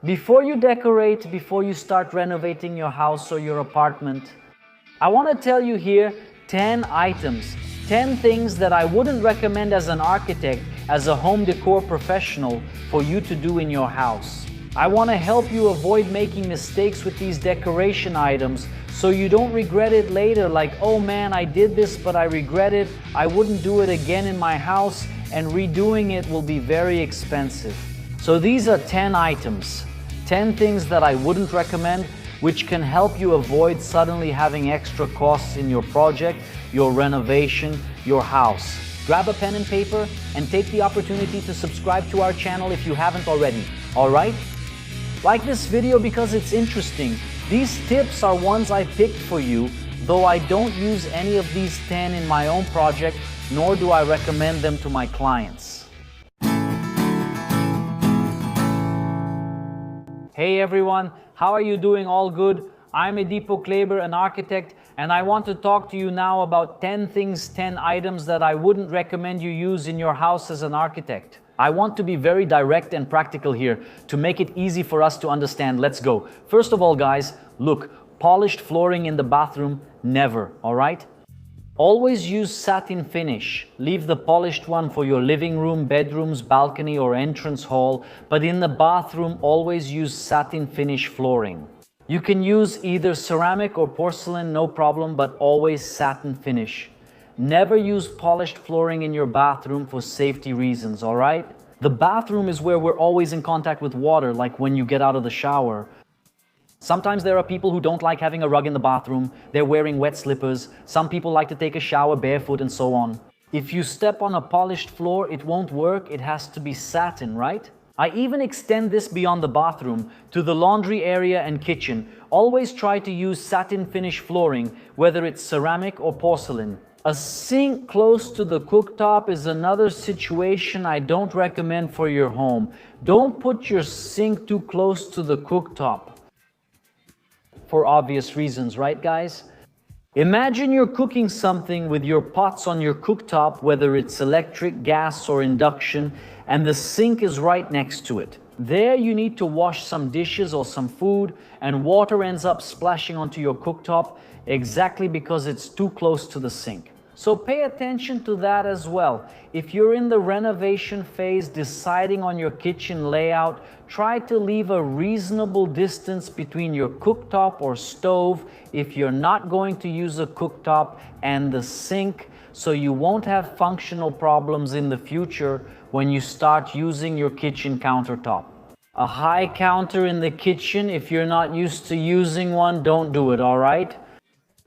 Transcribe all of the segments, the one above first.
Before you decorate, before you start renovating your house or your apartment, I want to tell you here 10 items, 10 things that I wouldn't recommend as an architect, as a home decor professional for you to do in your house. I want to help you avoid making mistakes with these decoration items so you don't regret it later, like, oh man, I did this but I regret it, I wouldn't do it again in my house, and redoing it will be very expensive. So these are 10 items. 10 things that I wouldn't recommend, which can help you avoid suddenly having extra costs in your project, your renovation, your house. Grab a pen and paper and take the opportunity to subscribe to our channel if you haven't already, alright? Like this video because it's interesting. These tips are ones I picked for you, though I don't use any of these 10 in my own project, nor do I recommend them to my clients. Hey everyone, how are you doing? All good? I'm Edipo Kleber, an architect, and I want to talk to you now about 10 things, 10 items that I wouldn't recommend you use in your house as an architect. I want to be very direct and practical here to make it easy for us to understand. Let's go. First of all, guys, look, polished flooring in the bathroom, never, all right? Always use satin finish. Leave the polished one for your living room, bedrooms, balcony, or entrance hall, but in the bathroom, always use satin finish flooring. You can use either ceramic or porcelain, no problem, but always satin finish. Never use polished flooring in your bathroom for safety reasons, all right? The bathroom is where we're always in contact with water, like when you get out of the shower. Sometimes there are people who don't like having a rug in the bathroom, they're wearing wet slippers, some people like to take a shower barefoot and so on. If you step on a polished floor, it won't work, it has to be satin, right? I even extend this beyond the bathroom to the laundry area and kitchen. Always try to use satin finish flooring, whether it's ceramic or porcelain. A sink close to the cooktop is another situation I don't recommend for your home. Don't put your sink too close to the cooktop. For obvious reasons, right guys? Imagine you're cooking something with your pots on your cooktop, whether it's electric, gas, or induction, and the sink is right next to it. There you need to wash some dishes or some food, and water ends up splashing onto your cooktop exactly because it's too close to the sink. So pay attention to that as well. If you're in the renovation phase deciding on your kitchen layout, try to leave a reasonable distance between your cooktop or stove if you're not going to use a cooktop and the sink, so you won't have functional problems in the future when you start using your kitchen countertop. A high counter in the kitchen, if you're not used to using one, don't do it, all right?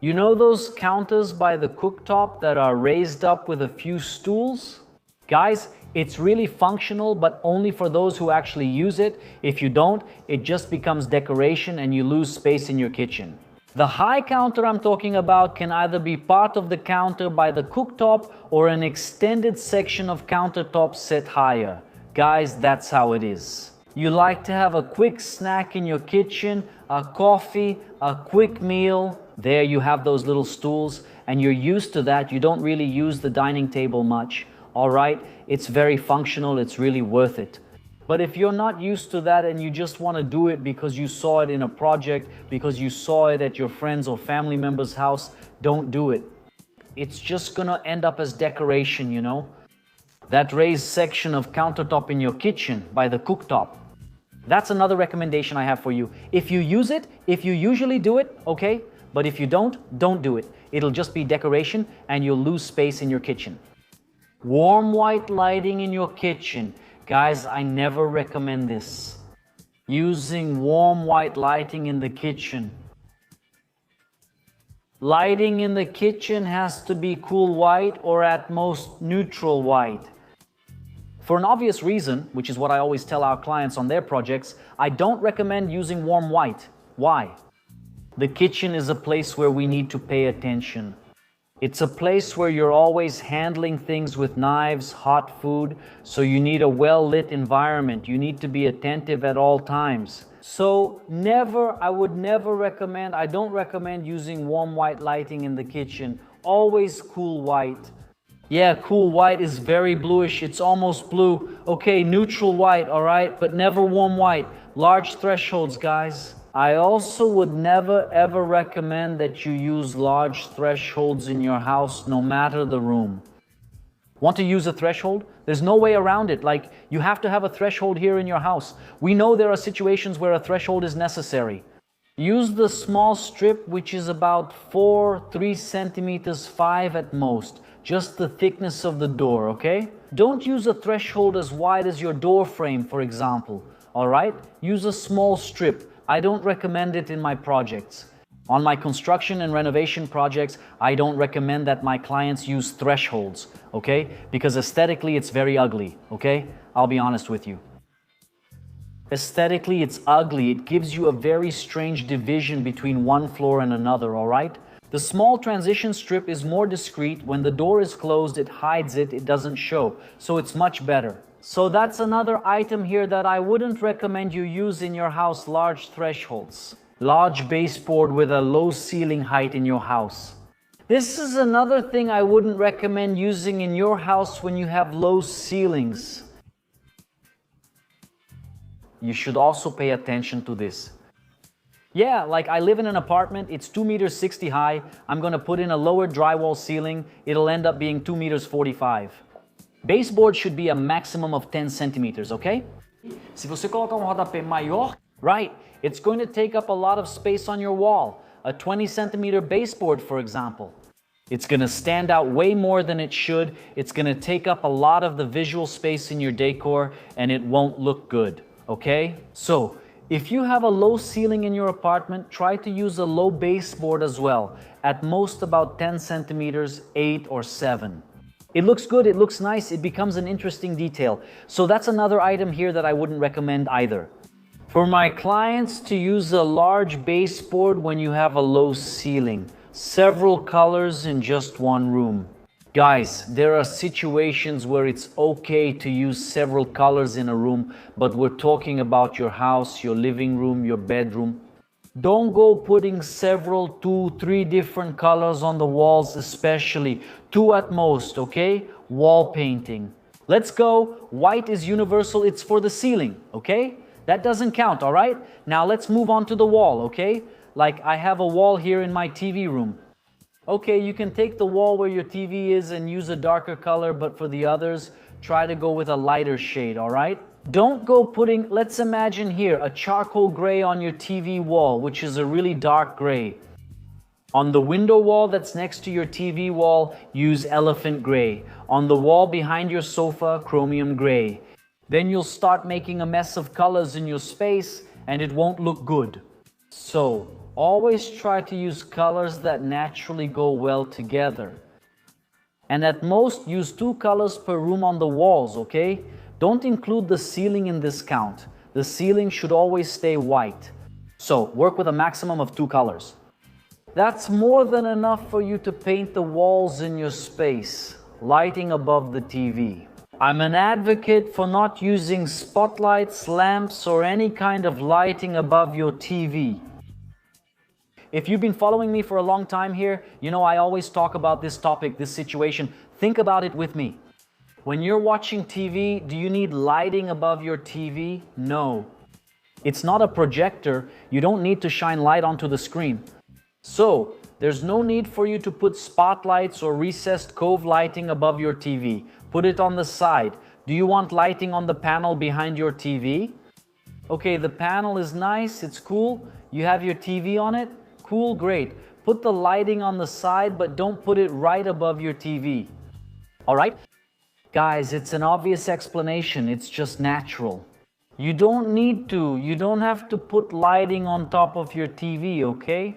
You know those counters by the cooktop that are raised up with a few stools? Guys, it's really functional, but only for those who actually use it. If you don't, it just becomes decoration and you lose space in your kitchen. The high counter I'm talking about can either be part of the counter by the cooktop or an extended section of countertop set higher. Guys, that's how it is. You like to have a quick snack in your kitchen, a coffee, a quick meal. There you have those little stools and you're used to that. You don't really use the dining table much. All right, it's very functional, it's really worth it. But if you're not used to that and you just want to do it because you saw it in a project, because you saw it at your friends or family member's house, don't do it. It's just gonna end up as decoration, you know? That raised section of countertop in your kitchen by the cooktop. That's another recommendation I have for you. If you use it, if you usually do it, okay? But if you don't do it. It'll just be decoration and you'll lose space in your kitchen. Warm white lighting in your kitchen. Guys, I never recommend this. Using warm white lighting in the kitchen. Lighting in the kitchen has to be cool white or at most neutral white. For an obvious reason, which is what I always tell our clients on their projects, I don't recommend using warm white. Why? The kitchen is a place where we need to pay attention. It's a place where you're always handling things with knives, hot food, so you need a well-lit environment. You need to be attentive at all times. So I don't recommend using warm white lighting in the kitchen. Always cool white. Yeah, cool white is very bluish. It's almost blue. Okay, neutral white, all right? But never warm white. Large thresholds, guys. I also would never ever recommend that you use large thresholds in your house, no matter the room. Want to use a threshold? There's no way around it. Like, you have to have a threshold here in your house. We know there are situations where a threshold is necessary. Use the small strip, which is about 3 centimeters, 5 at most. Just the thickness of the door, okay? Don't use a threshold as wide as your door frame, for example, all right? Use a small strip. I don't recommend it in my projects. On my construction and renovation projects, I don't recommend that my clients use thresholds, okay? Because aesthetically, it's very ugly, okay? I'll be honest with you. Aesthetically, it's ugly. It gives you a very strange division between one floor and another, all right? The small transition strip is more discreet. When the door is closed, it hides it, it doesn't show. So it's much better. So that's another item here that I wouldn't recommend you use in your house, large thresholds. Large baseboard with a low ceiling height in your house. This is another thing I wouldn't recommend using in your house when you have low ceilings. You should also pay attention to this. Yeah, like I live in an apartment, it's 2 meters 60 high. I'm gonna put in a lower drywall ceiling. It'll end up being 2 meters 45. Baseboard should be a maximum of 10 centimeters, okay? Se você colocar rodapé maior, right, it's going to take up a lot of space on your wall. A 20 centimeter baseboard, for example. It's gonna stand out way more than it should. It's gonna take up a lot of the visual space in your decor, and it won't look good, okay? So, if you have a low ceiling in your apartment, try to use a low baseboard as well. At most about 10 centimeters, 8 or 7. It looks good, it looks nice, it becomes an interesting detail. So that's another item here that I wouldn't recommend either. For my clients to use a large baseboard when you have a low ceiling. Several colors in just one room. Guys, there are situations where it's okay to use several colors in a room, but we're talking about your house, your living room, your bedroom. Don't go putting several, 2, 3 different colors on the walls, especially 2 at most, okay? Wall painting. Let's go. White is universal, it's for the ceiling, okay? That doesn't count, all right? Now let's move on to the wall, okay? Like I have a wall here in my TV room. Okay, you can take the wall where your TV is and use a darker color, but for the others, try to go with a lighter shade, all right? Don't go putting, let's imagine here, a charcoal gray on your TV wall, which is a really dark gray. On the window wall that's next to your TV wall, use elephant gray. On the wall behind your sofa, chromium gray. Then you'll start making a mess of colors in your space and it won't look good. So, always try to use colors that naturally go well together. And at most, use 2 colors per room on the walls, okay? Don't include the ceiling in this count. The ceiling should always stay white. So, work with a maximum of 2 colors. That's more than enough for you to paint the walls in your space. Lighting above the TV. I'm an advocate for not using spotlights, lamps, or any kind of lighting above your TV. If you've been following me for a long time here, you know I always talk about this topic, this situation. Think about it with me. When you're watching TV, do you need lighting above your TV? No. It's not a projector. You don't need to shine light onto the screen. So, there's no need for you to put spotlights or recessed cove lighting above your TV. Put it on the side. Do you want lighting on the panel behind your TV? Okay, the panel is nice, it's cool. You have your TV on it? Cool, great. Put the lighting on the side, but don't put it right above your TV. All right? Guys, it's an obvious explanation. It's just natural. You don't need to. You don't have to put lighting on top of your TV, okay?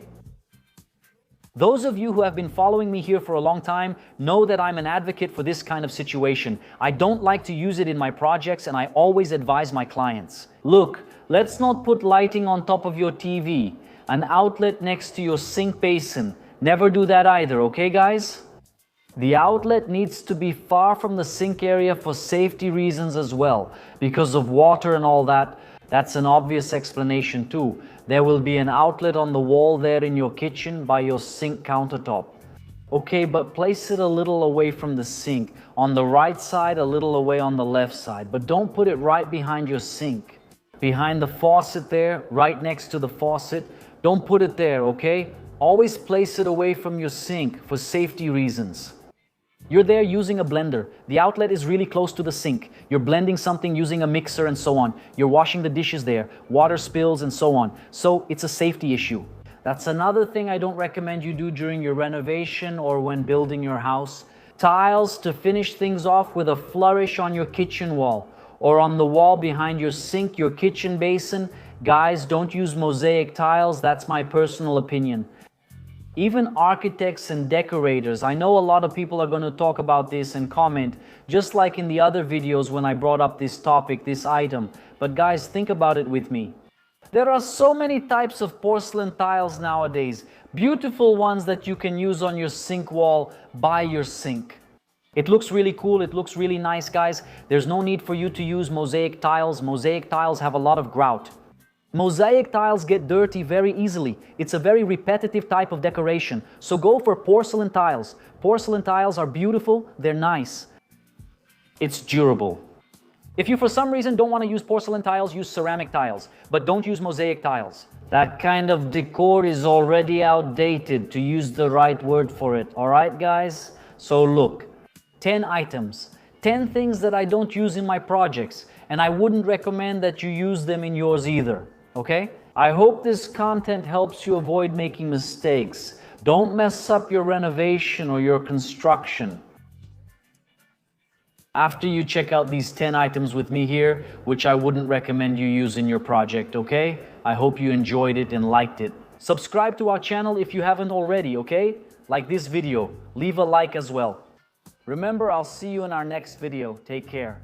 Those of you who have been following me here for a long time know that I'm an advocate for this kind of situation. I don't like to use it in my projects and I always advise my clients. Look, let's not put lighting on top of your TV. An outlet next to your sink basin. Never do that either, okay guys? The outlet needs to be far from the sink area for safety reasons as well. Because of water and all that, that's an obvious explanation too. There will be an outlet on the wall there in your kitchen by your sink countertop. Okay, but place it a little away from the sink. On the right side, a little away on the left side. But don't put it right behind your sink. Behind the faucet there, right next to the faucet. Don't put it there, okay? Always place it away from your sink for safety reasons. You're there using a blender. The outlet is really close to the sink. You're blending something using a mixer and so on. You're washing the dishes there, water spills and so on. So it's a safety issue. That's another thing I don't recommend you do during your renovation or when building your house. Tiles to finish things off with a flourish on your kitchen wall or on the wall behind your sink, your kitchen basin. Guys, don't use mosaic tiles. That's my personal opinion. Even architects and decorators, I know a lot of people are going to talk about this and comment, just like in the other videos when I brought up this topic, this item. But guys, think about it with me. There are so many types of porcelain tiles nowadays, beautiful ones that you can use on your sink wall by your sink. It looks really cool, it looks really nice, guys. There's no need for you to use mosaic tiles. Mosaic tiles have a lot of grout. Mosaic tiles get dirty very easily. It's a very repetitive type of decoration. So go for porcelain tiles. Porcelain tiles are beautiful, they're nice. It's durable. If you for some reason don't want to use porcelain tiles, use ceramic tiles, but don't use mosaic tiles. That kind of decor is already outdated, to use the right word for it. Alright guys? So look, 10 items, 10 things that I don't use in my projects, and I wouldn't recommend that you use them in yours either. Okay? I hope this content helps you avoid making mistakes. Don't mess up your renovation or your construction. After you check out these 10 items with me here, which I wouldn't recommend you use in your project, okay? I hope you enjoyed it and liked it. Subscribe to our channel if you haven't already, okay? Like this video, leave a like as well. Remember, I'll see you in our next video. Take care.